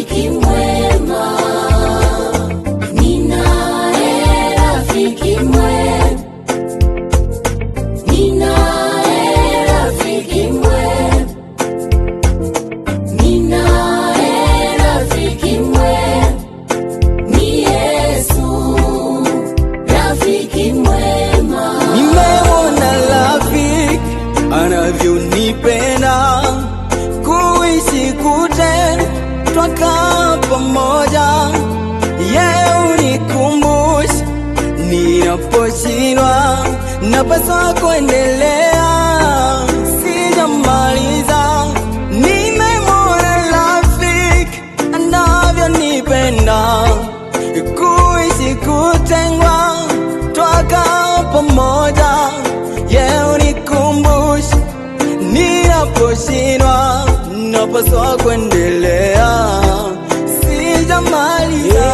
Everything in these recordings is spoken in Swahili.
rafiki mwema, ninaye rafiki mwema, ninaye rafiki mwema, ninaye rafiki mwema, ni Yesu rafiki mwema. Nimeona rafiki anavyonipenda, kuishi kute twakaa pamoja. Yeye unikumbusha ninaposhindwa, napaswa kuendelea, sijamaliza. Nimemwona rafiki anavyonipenda, kuishi kutengwa twakaa pamoja. Yeye unikumbusha ninaposhindwa, napaswa kuendelea, sijamaliza.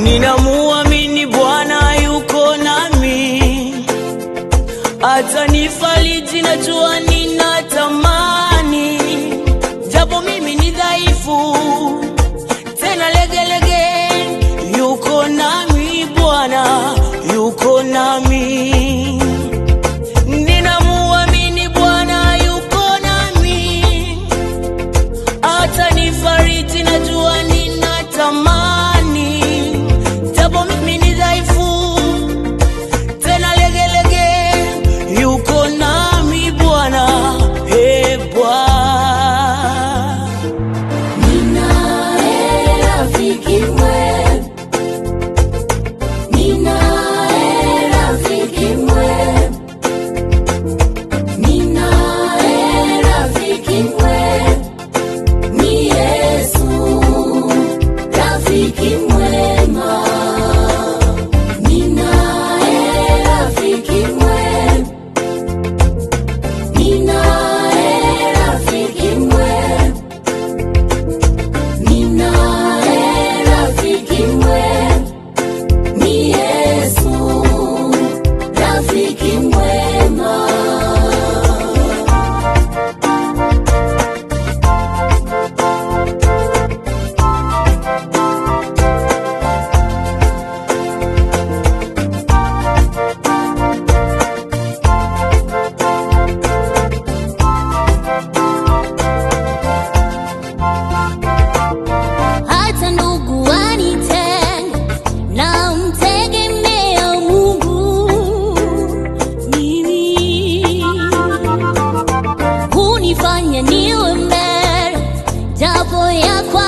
Ninamuamini Bwana yuko nami, atanifariji, najua ninatamani. Japo mimi ni dhaifu tena legelege, yuko nami Bwana, yuko nami. Ninamuamini Bwana yuko nami, atanifariji, najua ninatamani. Japo mimi ni dhaifu tena legelege, yuko nami Bwana, Bwana. Ninaye rafiki mwema, ninaye rafiki mwema, ninaye rafiki mwema, ni Yesu rafiki mwema, ninaye rafiki mwema, ninaye rafiki mwema, ninaye rafiki mwema, ni Yesu rafiki mwema. Hata ndugu wanitenga, namtegemea Mungu. Mimi hunifanya niwe mbele, japo yako